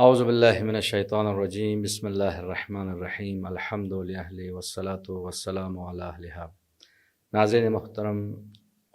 اعوذ باللہ من الشیطان الرجیم بسم اللہ الرحمن الرحیم الحمد للہ والصلاة والسلام علی اہلہا۔ ناظرین محترم،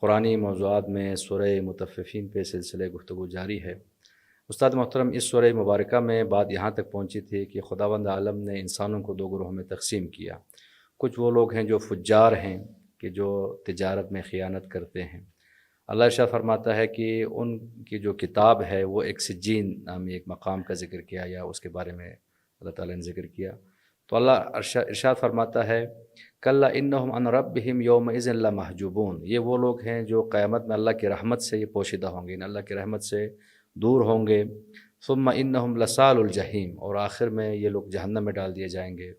قرآنی موضوعات میں سورہ مطففین پہ سلسلہ گفتگو جاری ہے۔ استاد محترم، اس سورہ مبارکہ میں بات یہاں تک پہنچی تھی کہ خداوند عالم نے انسانوں کو دو گروہوں میں تقسیم کیا۔ کچھ وہ لوگ ہیں جو فجار ہیں، کہ جو تجارت میں خیانت کرتے ہیں۔ اللہ ارشاد فرماتا ہے کہ ان کی جو کتاب ہے وہ ایک سجین نامی ایک مقام کا ذکر کیا، یا اس کے بارے میں اللہ تعالیٰ نے ذکر کیا۔ تو اللہ ارشاد فرماتا ہے کلا انہم عن ربہم یومئذ لمحجوبون، یہ وہ لوگ ہیں جو قیامت میں اللہ کی رحمت سے یہ پوشیدہ ہوں گے، اللہ کی رحمت سے دور ہوں گے۔ ثم انہم لصال الجحیم، اور آخر میں یہ لوگ جہنم میں ڈال دیے جائیں گے۔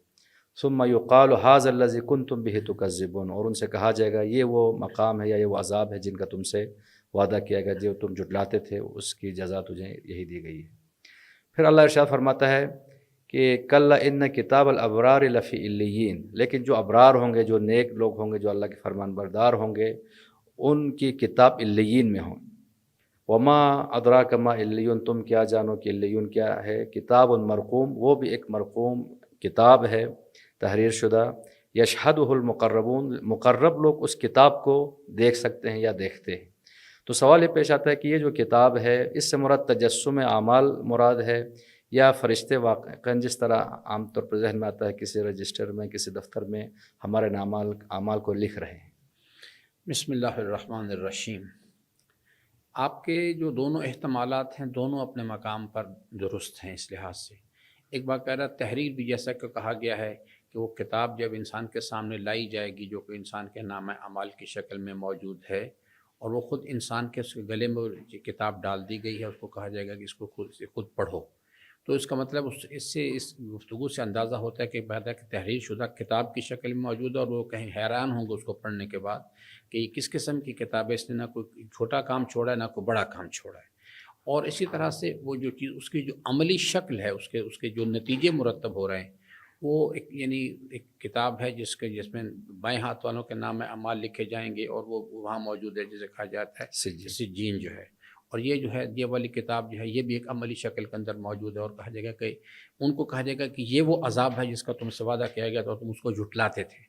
ثم یقال ھذا الذی کنتم بہ تکذبون، اور ان سے کہا جائے گا یہ وہ مقام ہے یا یہ وہ عذاب ہے جن کا تم سے وعدہ کیا گیا، جو تم جھٹلاتے تھے اس کی جزا تجھے یہی دی گئی ہے۔ پھر اللہ ارشاد فرماتا ہے کہ کلا ان کتاب الابرار لفی علیین، لیکن جو ابرار ہوں گے، جو نیک لوگ ہوں گے، جو اللہ کے فرمان بردار ہوں گے، ان کی کتاب علیین میں ہوں۔ وما ادراک ما علیون، تم کیا جانو کہ علیون کیا ہے؟ کتاب مرقوم، وہ بھی ایک مرقوم کتاب ہے، تحریر شدہ۔ یشہدہ المقربون، مقرب لوگ اس کتاب کو دیکھ سکتے ہیں یا دیکھتے ہیں۔ تو سوال یہ پیش آتا ہے کہ یہ جو کتاب ہے، اس سے مراد تجسم اعمال مراد ہے یا فرشتے واقعاً جس طرح عام طور پر ذہن میں آتا ہے کسی رجسٹر میں، کسی دفتر میں ہمارے اعمال کو لکھ رہے ہیں؟ بسم اللہ الرحمن الرحیم۔ آپ کے جو دونوں احتمالات ہیں دونوں اپنے مقام پر درست ہیں اس لحاظ سے۔ ایک باقاعدہ تحریر بھی، جیسا کہ کہا گیا ہے کہ وہ کتاب جب انسان کے سامنے لائی جائے گی جو کہ انسان کے نامہ اعمال کی شکل میں موجود ہے، اور وہ خود انسان کے اس کے گلے میں کتاب ڈال دی گئی ہے، اس کو کہا جائے گا کہ اس کو خود پڑھو۔ تو اس کا مطلب اس گفتگو سے اندازہ ہوتا ہے کہ باقاعدہ تحریر شدہ کتاب کی شکل میں موجود ہے، اور وہ کہیں حیران ہوں گے اس کو پڑھنے کے بعد کہ یہ کس قسم کی کتاب ہے، اس نے نہ کوئی چھوٹا کام چھوڑا ہے نہ کوئی بڑا کام چھوڑا ہے۔ اور اسی طرح سے وہ جو چیز اس کی جو عملی شکل ہے، اس کے جو نتیجے مرتب ہو رہے ہیں، وہ ایک کتاب ہے جس میں بائیں ہاتھ والوں کے نام اعمال لکھے جائیں گے، اور وہ وہاں موجود ہے جسے کہا جاتا ہے سجین جو ہے۔ اور یہ جو ہے یہ والی کتاب جو ہے یہ بھی ایک عملی شکل کے اندر موجود ہے، اور کہا جائے گا کہ ان کو کہا جائے گا کہ یہ وہ عذاب ہے جس کا تم سے وعدہ کیا گیا تھا اور تم اس کو جھٹلاتے تھے۔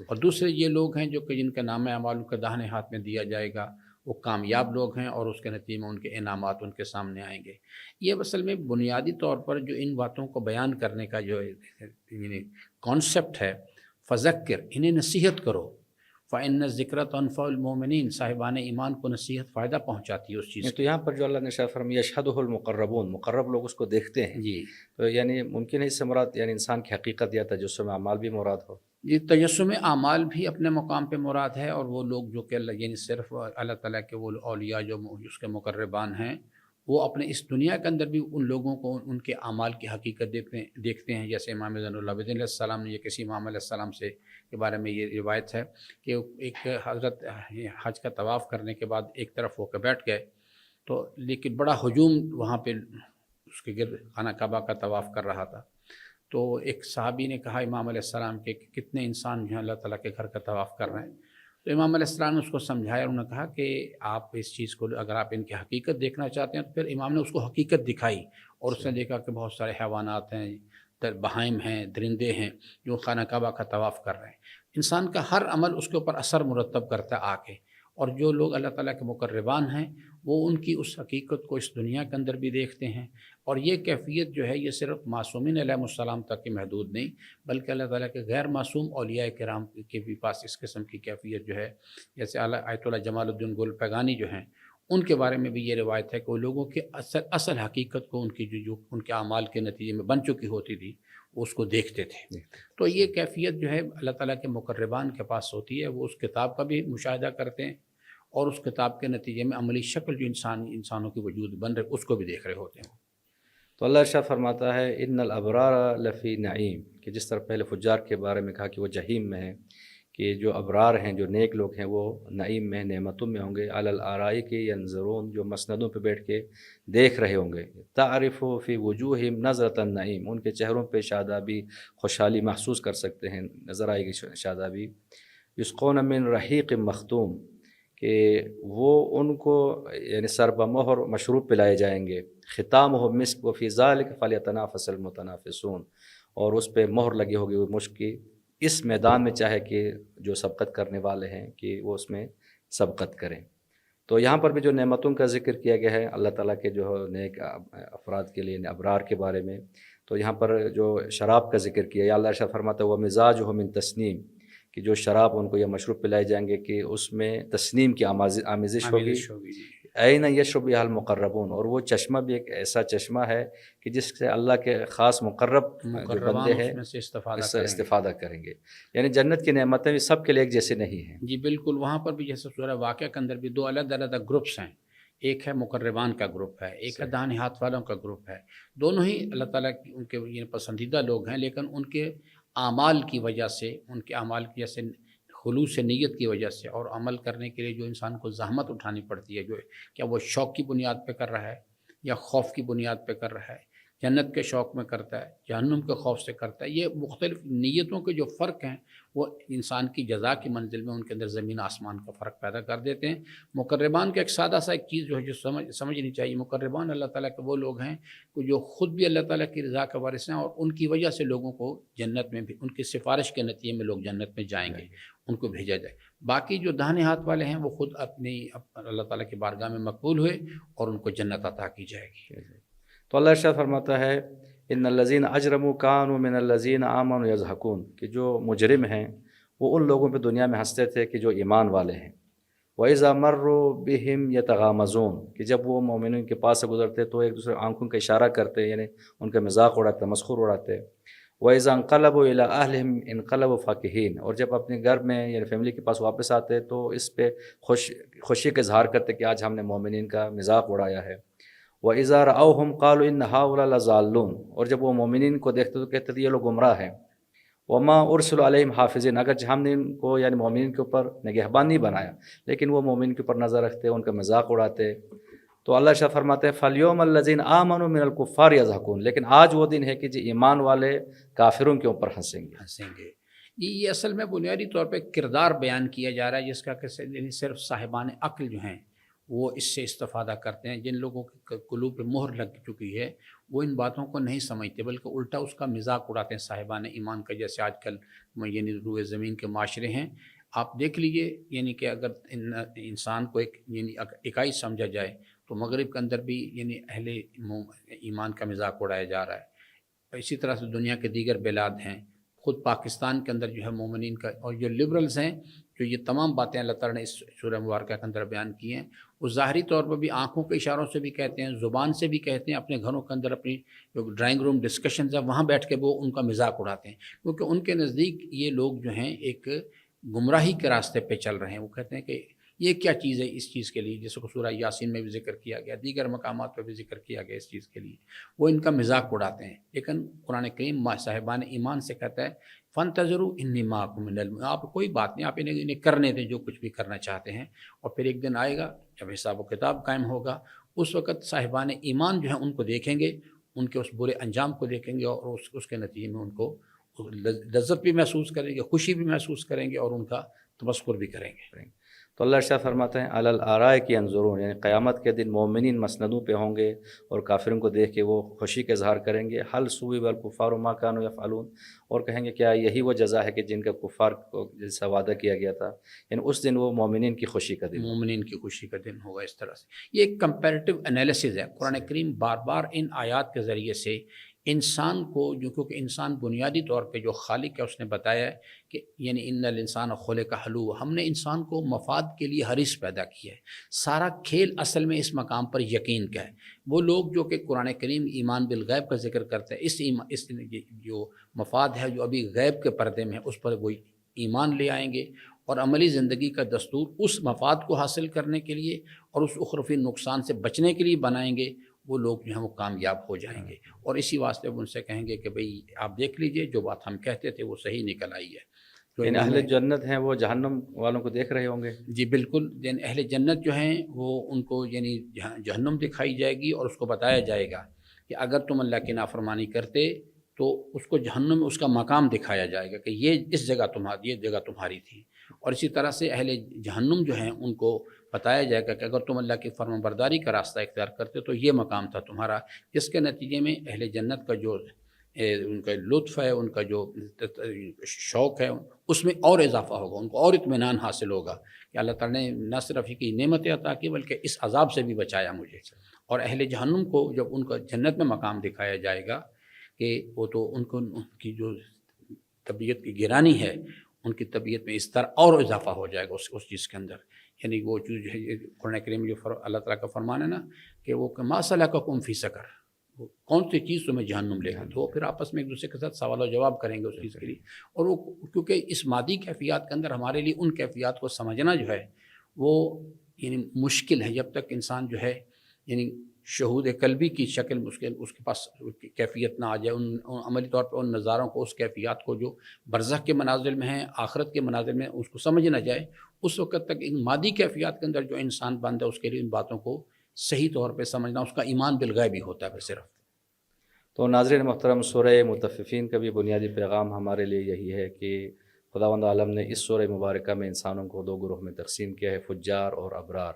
اور دوسرے یہ لوگ ہیں جو کہ جن کا نام اعمال ان کے داہنے ہاتھ میں دیا جائے گا، وہ کامیاب لوگ ہیں، اور اس کے نتیجے میں ان کے انعامات ان کے سامنے آئیں گے۔ یہ اصل میں بنیادی طور پر جو ان باتوں کو بیان کرنے کا جو کانسیپٹ ہے، فذکر، انہیں نصیحت کرو، فإن الذکر تنفع المؤمنین، صاحبان ایمان کو نصیحت فائدہ پہنچاتی ہے اس چیز تو یہاں پر جو اللہ نے ارشاد فرمایا یشہدہ المقربون، مقرب لوگ اس کو دیکھتے ہیں جی۔ تو یعنی ممکن ہے اس سے مراد یعنی انسان کی حقیقت یا تجسم اعمال بھی مراد ہو؟ یہ تجسم اعمال بھی اپنے مقام پہ مراد ہے، اور وہ لوگ جو کہ یعنی صرف اللہ تعالیٰ کے وہ اولیاء جو اس کے مقربان ہیں، وہ اپنے اس دنیا کے اندر بھی ان لوگوں کو ان کے اعمال کی حقیقت دیکھتے ہیں۔ جیسے امام زین العابدین علیہ السلام نے، یہ کسی امام علیہ السلام سے کے بارے میں یہ روایت ہے کہ ایک حضرت حج کا طواف کرنے کے بعد ایک طرف ہو کے بیٹھ گئے، تو لیکن بڑا ہجوم وہاں پہ اس کے گرد خانہ کعبہ کا طواف کر رہا تھا۔ تو ایک صحابی نے کہا امام علیہ السلام کے کہ کتنے انسان جو ہیں اللہ تعالیٰ کے گھر کا طواف کر رہے ہیں۔ تو امام علیہ السلام نے اس کو سمجھایا، اور انہوں نے کہا کہ آپ اس چیز کو اگر آپ ان کی حقیقت دیکھنا چاہتے ہیں، تو پھر امام نے اس کو حقیقت دکھائی، اور اس نے دیکھا کہ بہت سارے حیوانات ہیں، بہائم ہیں، درندے ہیں جو خانہ کعبہ کا طواف کر رہے ہیں۔ انسان کا ہر عمل اس کے اوپر اثر مرتب کرتا ہے آ کے، اور جو لوگ اللہ تعالیٰ کے مقربان ہیں وہ ان کی اس حقیقت کو اس دنیا کے اندر بھی دیکھتے ہیں۔ اور یہ کیفیت جو ہے یہ صرف معصومین علیہ السلام تک کی محدود نہیں، بلکہ اللہ تعالیٰ کے غیر معصوم اولیاء کرام کے بھی پاس اس قسم کی کیفیت جو ہے، جیسے آیت اللہ جمال الدین گل پیگانی جو ہیں، ان کے بارے میں بھی یہ روایت ہے کہ وہ لوگوں کی اصل حقیقت کو ان کی جو ان کے اعمال کے نتیجے میں بن چکی ہوتی تھی وہ اس کو دیکھتے تھے۔ تو یہ کیفیت جو ہے اللہ تعالیٰ کے مقربان کے پاس ہوتی ہے، وہ اس کتاب کا بھی مشاہدہ کرتے ہیں، اور اس کتاب کے نتیجے میں عملی شکل جو انسانوں کی وجود بن رہے اس کو بھی دیکھ رہے ہوتے ہیں۔ تو اللہ ارشاد فرماتا ہے ان الابرار لفی نعیم، کہ جس طرح پہلے فجار کے بارے میں کہا کہ وہ جہیم میں ہیں، کہ جو ابرار ہیں، جو نیک لوگ ہیں، وہ نعیم میں، نعمتوں میں ہوں گے۔ علی الارائک ینظرون، جو مسندوں پہ بیٹھ کے دیکھ رہے ہوں گے۔ تعرف فی وجوہہم نظرۃ النعیم، ان کے چہروں پہ شادابی، خوشحالی محسوس کر سکتے ہیں، نظر آئے گی شادابی۔ یسقون من رحیق مختوم، کہ وہ ان کو یعنی سر بمہر مشروب پلائے جائیں گے، ختامہ مسک وفی ذلک فلیتنافس المتنافسون، اور اس پہ مہر لگی ہوگی وہ مشک کی، اس میدان میں چاہے کہ جو سبقت کرنے والے ہیں کہ وہ اس میں سبقت کریں۔ تو یہاں پر بھی جو نعمتوں کا ذکر کیا گیا ہے اللہ تعالیٰ کے جو نیک افراد کے لیے، ابرار کے بارے میں، تو یہاں پر جو شراب کا ذکر کیا یا اللہ ارشاد فرماتا ہے وہ مزاج ہو من تسنیم، کہ جو شراب ان کو یا مشروب پلائے جائیں گے کہ اس میں تسنیم کی آمیزش ہوگی، عین یشرب بہا المقربون، اور وہ چشمہ بھی ایک ایسا چشمہ ہے کہ جس سے اللہ کے خاص مقرب جو بندے ہیں اس میں اس سے استفادہ کریں گے۔ یعنی جنت کی نعمتیں بھی سب کے لیے ایک جیسے نہیں ہیں۔ جی بالکل، وہاں پر بھی جیسے سورہ واقعہ کے اندر بھی دو علیحدہ علیحدہ گروپس ہیں، ایک ہے مقربان کا گروپ ہے، ایک ہے داہنے ہاتھ والوں کا گروپ ہے۔ دونوں ہی اللہ تعالیٰ کی ان کے پسندیدہ لوگ ہیں، لیکن ان کے اعمال کی وجہ سے، ان کے اعمال کی وجہ سے، خلوص نیت کی وجہ سے، اور عمل کرنے کے لیے جو انسان کو زحمت اٹھانی پڑتی ہے، جو کیا وہ شوق کی بنیاد پہ کر رہا ہے یا خوف کی بنیاد پہ کر رہا ہے، جنت کے شوق میں کرتا ہے، جہنم کے خوف سے کرتا ہے، یہ مختلف نیتوں کے جو فرق ہیں وہ انسان کی جزا کی منزل میں ان کے اندر زمین آسمان کا فرق پیدا کر دیتے ہیں۔ مقربان کا ایک سادہ سا ایک چیز جو ہے جو سمجھنی چاہیے، مقربان اللہ تعالیٰ کے وہ لوگ ہیں کہ جو خود بھی اللہ تعالیٰ کی رضا کا وارث ہیں، اور ان کی وجہ سے لوگوں کو جنت میں بھی، ان کی سفارش کے نتیجے میں لوگ جنت میں جائیں گے، ان کو بھیجا جائے۔ باقی جو داہنے ہاتھ والے ہیں وہ خود اپنی اللہ تعالیٰ کی بارگاہ میں مقبول ہوئے اور ان کو جنت عطا کی جائے گی۔ تو اللہ ارشاد فرماتا ہے ان الذین اجرموا کانوا من الذین آمنوا یضحکون، کہ جو مجرم ہیں وہ ان لوگوں پہ دنیا میں ہنستے تھے کہ جو ایمان والے ہیں۔ وَإِذَا مَرُّوا بِهِمْ يَتَغَامَزُونَ، کہ جب وہ مومنین کے پاس سے گزرتے تو ایک دوسرے آنکھوں کا اشارہ کرتے، یعنی ان کا مذاق اڑاتے، تمسخر اڑاتے۔ وَإِذَا انقلبوا إِلَىٰ أَهْلِهِمْ انقلبوا فَكِهِينَ، اور جب اپنے گھر میں یعنی فیملی کے پاس واپس آتے تو اس پہ خوشی کا اظہار کرتے کہ آج ہم نے مومنین کا مذاق اڑایا ہے۔ وَإِذَا رَأَوْهُمْ قَالُوا إِنَّ هَٰؤُلَاءِ لَضَالُّونَ، اور جب وہ مومنین کو دیکھتے تو کہتے تھے یہ لوگ گمراہ ہیں۔ وَمَا أُرْسِلُوا عَلَيْهِمْ حَافِظِينَ، اگرچہ ہم نے ان کو یعنی مومنین کے اوپر نگہبان نہیں بنایا، لیکن وہ مومنین کے اوپر نظر رکھتے، ان کا مذاق اڑاتے۔ تو اللہ شاہ فرماتے ہیں فَالْيَوْمَ الَّذِينَ آمَنُوا مِنَ الْكُفَّارِ يَضْحَكُونَ، لیکن آج وہ دن ہے کہ جو ایمان والے کافروں کے اوپر ہنسیں گے۔ یہ اصل میں بنیادی طور پہ کردار بیان کیا جا رہا ہے جس کا کہ صرف صاحبان عقل جو ہیں وہ اس سے استفادہ کرتے ہیں۔ جن لوگوں کے قلوب پہ مہر لگ چکی ہے وہ ان باتوں کو نہیں سمجھتے، بلکہ الٹا اس کا مذاق اڑاتے ہیں صاحبان ایمان کا، جیسے آج کل یعنی روئے زمین کے معاشرے ہیں۔ آپ دیکھ لیجئے یعنی کہ اگر انسان کو ایک یعنی اکائی سمجھا جائے تو مغرب کے اندر بھی یعنی اہل ایمان کا مذاق اڑایا جا رہا ہے۔ اسی طرح سے دنیا کے دیگر بلاد ہیں، خود پاکستان کے اندر جو ہے مومنین کا، اور جو لبرلز ہیں جو یہ تمام باتیں اللہ تعالیٰ نے اس سورہ مبارکہ کے اندر بیان کی ہیں، وہ ظاہری طور پر بھی آنکھوں کے اشاروں سے بھی کہتے ہیں، زبان سے بھی کہتے ہیں، اپنے گھروں کے اندر اپنی جو ڈرائنگ روم ڈسکشنز ہیں وہاں بیٹھ کے وہ ان کا مذاق اڑاتے ہیں، کیونکہ ان کے نزدیک یہ لوگ جو ہیں ایک گمراہی کے راستے پہ چل رہے ہیں۔ وہ کہتے ہیں کہ یہ کیا چیز ہے اس چیز کے لیے، جس کو سورہ یاسین میں بھی ذکر کیا گیا، دیگر مقامات پہ بھی ذکر کیا گیا اس چیز کے لیے، وہ ان کا مذاق اڑاتے ہیں۔ لیکن قرآن کریم صاحبان ایمان سے کہتا ہے فَانْتَظِرُوا إِنِّي مَعَكُم مِّنَ الْمُؤْمِنِينَ، آپ کوئی بات نہیں، آپ انہیں کرنے دیں جو کچھ بھی کرنا چاہتے ہیں، اور پھر ایک دن آئے گا جب حساب و کتاب قائم ہوگا، اس وقت صاحبان ایمان جو ہیں ان کو دیکھیں گے، ان کے اس برے انجام کو دیکھیں گے، اور اس کے نتیجے میں ان کو لذت بھی محسوس کریں گے، خوشی بھی محسوس کریں گے، اور ان کا تمسخر بھی کریں گے۔ تو اللہ ارشاد فرماتے ہیں علی الارائک ینظرون، یعنی قیامت کے دن مومنین مسندوں پہ ہوں گے اور کافروں کو دیکھ کے وہ خوشی کا اظہار کریں گے۔ حل ثوب الکفار ما کانوا یفعلون، اور کہیں گے کیا یہی وہ جزا ہے کہ جن کا کفار کو جیسا وعدہ کیا گیا تھا، یعنی اس دن وہ مومنین کی خوشی کا دن، مومنین کی خوشی کا دن ہوگا۔ اس طرح سے یہ ایک کمپیریٹیو انالیسز ہے۔ قرآن کریم بار بار ان آیات کے ذریعے سے انسان کو، جو کیونکہ انسان بنیادی طور پہ جو خالق ہے اس نے بتایا ہے کہ یعنی ان الانسان خلق ہلوعا، ہم نے انسان کو مفاد کے لیے حریص پیدا کیا ہے۔ سارا کھیل اصل میں اس مقام پر یقین کا ہے۔ وہ لوگ جو کہ قرآن کریم ایمان بالغیب کا ذکر کرتے ہیں، اس جو مفاد ہے جو ابھی غیب کے پردے میں ہے اس پر وہ ایمان لے آئیں گے، اور عملی زندگی کا دستور اس مفاد کو حاصل کرنے کے لیے اور اس اخروی نقصان سے بچنے کے لیے بنائیں گے، وہ لوگ جو ہیں وہ کامیاب ہو جائیں گے۔ اور اسی واسطے وہ ان سے کہیں گے کہ بھئی آپ دیکھ لیجئے جو بات ہم کہتے تھے وہ صحیح نکل آئی ہے۔ تو یعنی اہل جنت ہیں وہ جہنم والوں کو دیکھ رہے ہوں گے۔ جی بالکل، یعنی اہل جنت جو ہیں وہ ان کو یعنی جہنم دکھائی جائے گی، اور اس کو بتایا جائے گا کہ اگر تم اللہ کی نافرمانی کرتے تو اس کو جہنم میں اس کا مقام دکھایا جائے گا کہ یہ اس جگہ یہ جگہ تمہاری تھی۔ اور اسی طرح سے اہل جہنم جو ہیں ان کو بتایا جائے گا کہ اگر تم اللہ کی فرمان برداری کا راستہ اختیار کرتے تو یہ مقام تھا تمہارا، جس کے نتیجے میں اہل جنت کا جو ان کا لطف ہے، ان کا جو شوق ہے، اس میں اور اضافہ ہوگا، ان کو اور اطمینان حاصل ہوگا کہ اللہ تعالیٰ نے نہ صرف ہی کی نعمتیں عطا کی بلکہ اس عذاب سے بھی بچایا مجھے۔ اور اہل جہنم کو جب ان کا جنت میں مقام دکھایا جائے گا کہ وہ تو ان کی جو طبیعت کی گرانی ہے، ان کی طبیعت میں اس طرح اور اضافہ ہو جائے گا اس چیز کے اندر، یعنی وہ چیز جو ہے قرآن کریم جو اللہ تعالیٰ کا فرمان ہے نا کہ وہ ما سلککم فی سقر، وہ کون سی چیز تمہیں جہنم لے گئی، تو وہ پھر آپس میں ایک دوسرے کے ساتھ سوال و جواب کریں گے اس چیز کے لیے۔ اور وہ کیونکہ اس مادی کیفیات کے اندر ہمارے لیے ان کیفیات کو سمجھنا جو ہے وہ یعنی مشکل ہے، جب تک انسان جو ہے یعنی شہود قلبی کی شکل میں اس کے پاس کیفیت نہ آ جائے، ان عملی طور پر ان نظاروں کو، اس کیفیات کو جو برزخ کے منازل میں ہیں، آخرت کے منازل میں، اس کو سمجھ نہ جائے، اس وقت تک ان مادی کیفیات کے اندر جو انسان بند ہے اس کے لیے ان باتوں کو صحیح طور پہ سمجھنا، اس کا ایمان بالغیب بھی ہوتا ہے صرف۔ تو ناظرین محترم، سورہ مطففین کا بھی بنیادی پیغام ہمارے لیے یہی ہے کہ خداوند عالم نے اس سورہ مبارکہ میں انسانوں کو دو گروہ میں تقسیم کیا ہے، فجار اور ابرار۔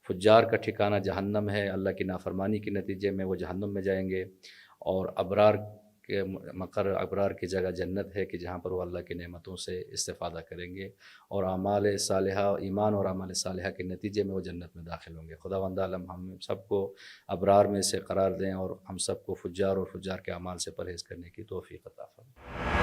فجار کا ٹھکانہ جہنم ہے، اللہ کی نافرمانی کے نتیجے میں وہ جہنم میں جائیں گے، اور ابرار کے مقر، ابرار کی جگہ جنت ہے کہ جہاں پر وہ اللہ کی نعمتوں سے استفادہ کریں گے، اور اعمال صالحہ، ایمان اور اعمال صالحہ کے نتیجے میں وہ جنت میں داخل ہوں گے۔ خداوند عالم ہم سب کو ابرار میں سے قرار دیں، اور ہم سب کو فجار اور فجار کے اعمال سے پرہیز کرنے کی توفیق عطا فرمائیں۔